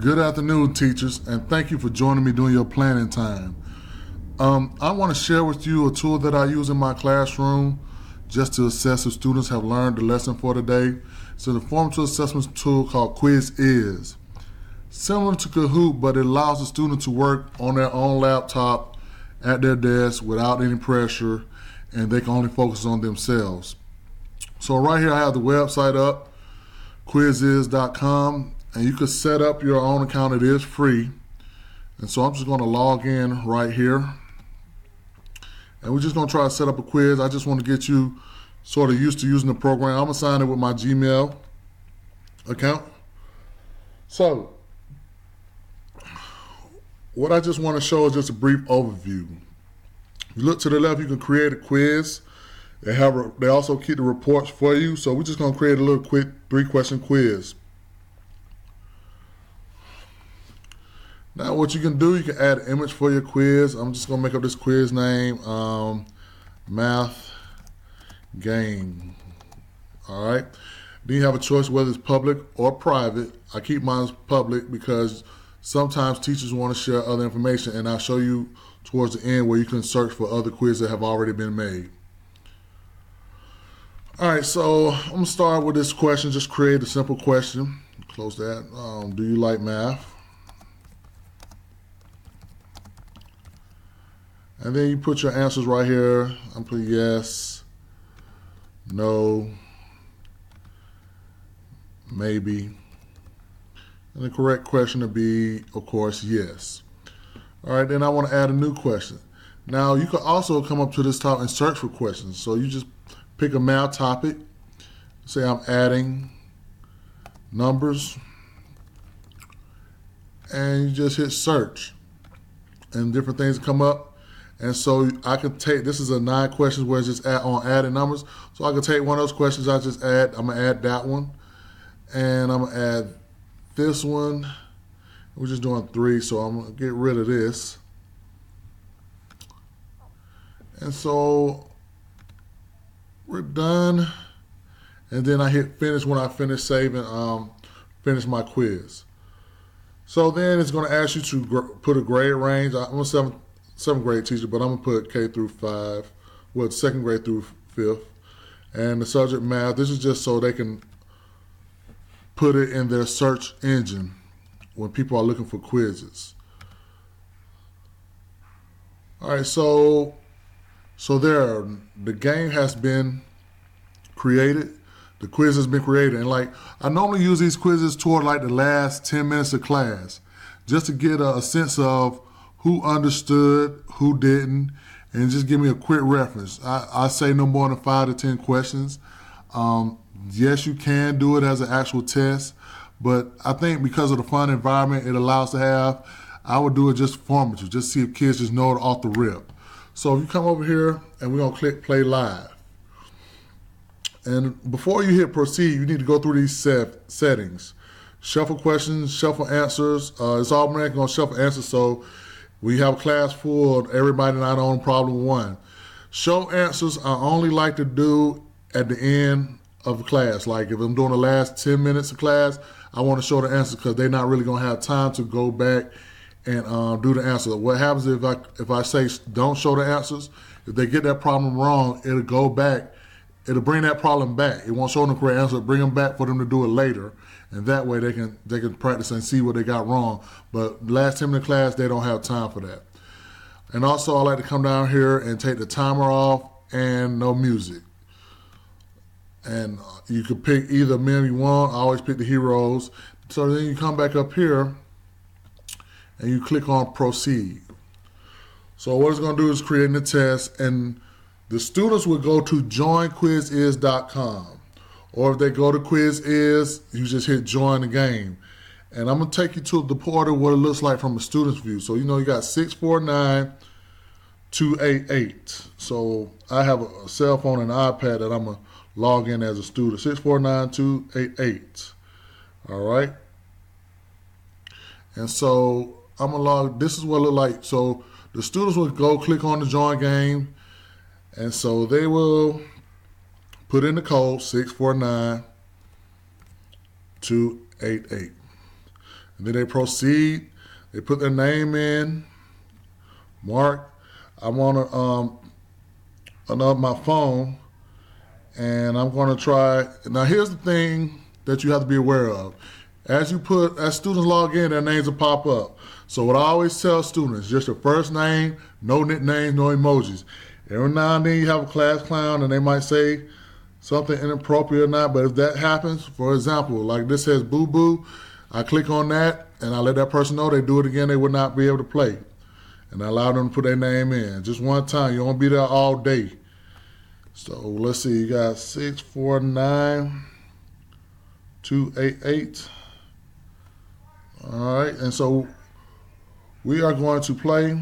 Good afternoon, teachers, and thank you for joining me during your planning time. I want to share with you a tool that I use in my classroom just to assess if students have learned the lesson for the day. It's an informative assessment tool called Quizizz. Similar to Kahoot, but it allows the student to work on their own laptop at their desk without any pressure, and they can only focus on themselves. So right here I have the website up, Quizizz.com, and you can set up your own account. It is free. And so I'm just going to log in right here. And we're just going to try to set up a quiz. I just want to get you sort of used to using the program. I'm going to sign in with my Gmail account. So what I just want to show is just a brief overview. If you look to the left, you can create a quiz. They also keep the reports for you. So we're just going to create a little quick 3-question quiz. Now what you can do, you can add an image for your quiz. I'm just going to make up this quiz name, Math Game. All right. Then you have a choice whether it's public or private. I keep mine public because sometimes teachers want to share other information, and I'll show you towards the end where you can search for other quizzes that have already been made. All right, so I'm going to start with this question. Just create a simple question. Close that. Do you like math? And then you put your answers right here. I'm putting yes, no, maybe. And the correct question would be, of course, yes. All right, then I want to add a new question. Now, you can also come up to this top and search for questions. So you just pick a math topic. Say I'm adding numbers. And you just hit search. And different things come up. And so I can take, this is a 9 questions where it's just on adding numbers. So I can take one of those questions I just add. I'm going to add that one. And I'm going to add this one. We're just doing 3, so I'm going to get rid of this. And so we're done. And then I hit finish when I finish saving, finish my quiz. So then it's going to ask you to put a grade range. I'm a 7th grade teacher, but I'm going to put K through 5, well, 2nd grade through 5th. And the subject math, this is just so they can put it in their search engine when people are looking for quizzes. All right, so there, the game has been created. The quiz has been created. And like, I normally use these quizzes toward like the last 10 minutes of class, just to get a sense of who understood, who didn't, and just give me a quick reference. I say no more than 5 to 10 questions. Yes, you can do it as an actual test, but I think because of the fun environment it allows to have, I would do it just formative, just see if kids just know it off the rip. So if you come over here and we're gonna click play live. And before you hit proceed, you need to go through these settings. Shuffle questions, shuffle answers. It's automatically gonna shuffle answers, so we have a class full, everybody not on problem 1. Show answers I only like to do at the end of the class. Like if I'm doing the last 10 minutes of class, I want to show the answers because they're not really going to have time to go back and do the answer. What happens if I say don't show the answers, if they get that problem wrong, it'll go back, it'll bring that problem back. It won't show them the correct answer, it'll bring them back for them to do it later. And that way they can practice and see what they got wrong. But last 10 minute class, they don't have time for that. And also I like to come down here and take the timer off and no music. And you can pick either meme you want. I always pick the heroes. So then you come back up here and you click on proceed. So what it's gonna do is create a test, and the students will go to joinquizizz.com. Or if they go to Quizizz, you just hit join the game. And I'm going to take you to the portal, what it looks like from a student's view. So, you know, you got 649-288. So I have a cell phone and an iPad that I'm going to log in as a student. 649-288. All right. And so I'm going to log, this is what it looks like. So the students will go click on the join game. And so they will put in the code 649-288. And then they proceed. They put their name in. Mark, I want to my phone, and I'm going to try. Now, here's the thing that you have to be aware of. As students log in, their names will pop up. So what I always tell students, just your first name, no nicknames, no emojis. Every now and then you have a class clown and they might say something inappropriate or not, but if that happens, for example, like this says boo boo, I click on that and I let that person know. They do it again, they would not be able to play. And I allow them to put their name in. Just one time, you don't be there all day. So let's see, you got 649288. All right, and so we are going to play.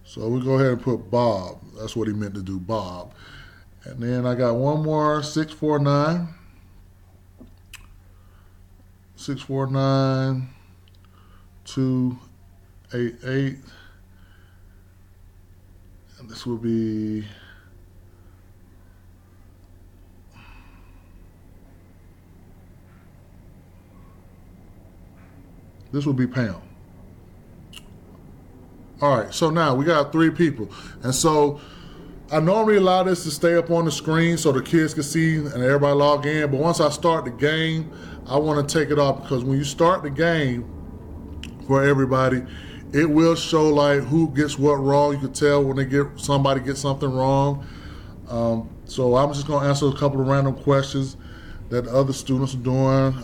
So we go ahead and put Bob. That's what he meant to do, Bob. And then I got one more, 649288. And this will be Pam. All right, so now we got 3 people. And so I normally allow this to stay up on the screen so the kids can see and everybody log in. But once I start the game, I want to take it off, because when you start the game for everybody, it will show like who gets what wrong. You can tell when somebody gets something wrong. So I'm just going to answer a couple of random questions that the other students are doing.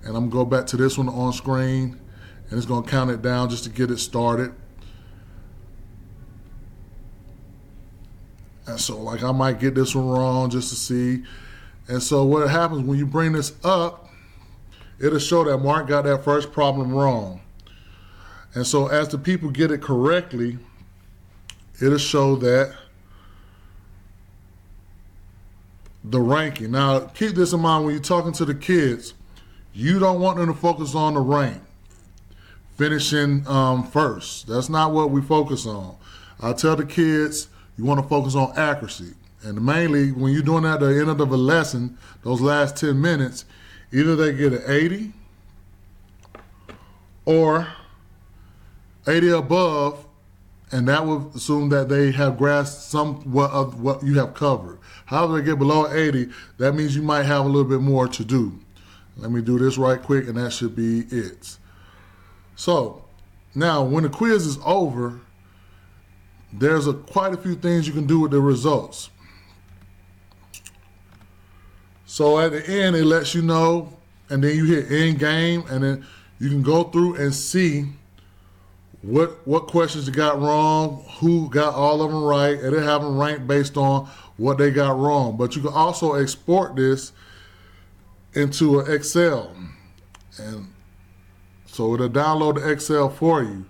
And I'm going to go back to this one on screen, and it's going to count it down just to get it started. And so like I might get this one wrong just to see. And so what happens when you bring this up, it'll show that Mark got that first problem wrong. And so as the people get it correctly, it'll show that the ranking. Now keep this in mind when you're talking to the kids. You don't want them to focus on the rank, finishing first. That's not what we focus on. I tell the kids you want to focus on accuracy. And mainly when you're doing that at the end of the lesson, those last 10 minutes, either they get an 80 or 80 above, and that would assume that they have grasped somewhat of what you have covered. However, they get below 80, that means you might have a little bit more to do. Let me do this right quick, and that should be it. So now when the quiz is over, there's quite a few things you can do with the results. So at the end, it lets you know, and then you hit end game, and then you can go through and see what questions you got wrong, who got all of them right, and they have them ranked based on what they got wrong. But you can also export this into an Excel, and so it'll download the Excel for you,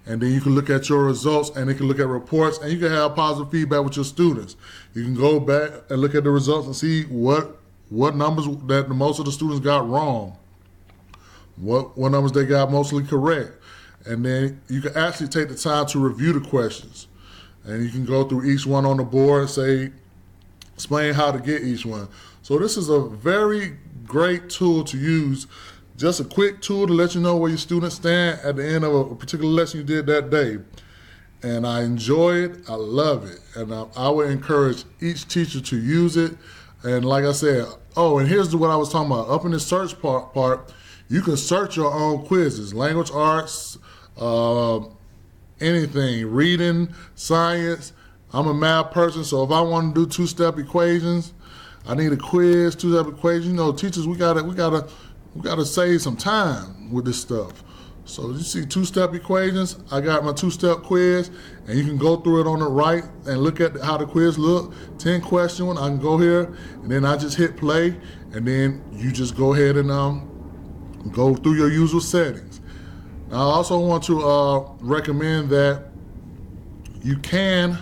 and then you can look at your results, and it can look at reports, and you can have positive feedback with your students. You can go back and look at the results and see what numbers that most of the students got wrong, what numbers they got mostly correct, and then you can actually take the time to review the questions, and you can go through each one on the board and say, explain how to get each one. So this is a very great tool to use, just a quick tool to let you know where your students stand at the end of a particular lesson you did that day. And I enjoy it, I love it, and I would encourage each teacher to use it. And like I said, and here's what I was talking about. Up in the search part, you can search your own quizzes, language arts, anything, reading, science. I'm a math person, so if I want to do two-step equations, I need a quiz, two-step equations. You know, teachers, we gotta save some time with this stuff. So you see two-step equations, I got my two-step quiz, and you can go through it on the right and look at how the quiz look. 10 question one, I can go here, and then I just hit play, and then you just go ahead and go through your usual settings. Now, I also want to recommend that you can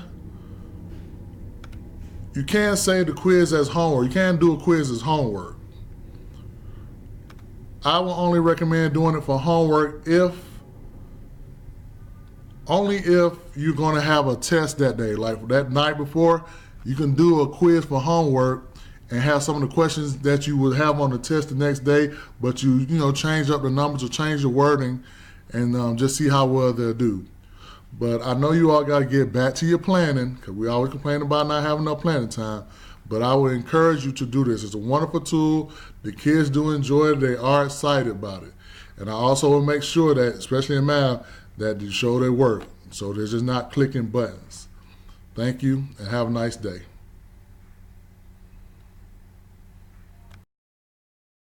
save the quiz as homework. You can do a quiz as homework. I will only recommend doing it for homework only if you're going to have a test that day. Like that night before, you can do a quiz for homework, and have some of the questions that you would have on the test the next day, but you change up the numbers or change the wording, and just see how well they'll do. But I know you all got to get back to your planning, because we always complain about not having enough planning time. But I would encourage you to do this. It's a wonderful tool. The kids do enjoy it. They are excited about it. And I also will make sure that, especially in math, that you show their work. So they're just not clicking buttons. Thank you, and have a nice day.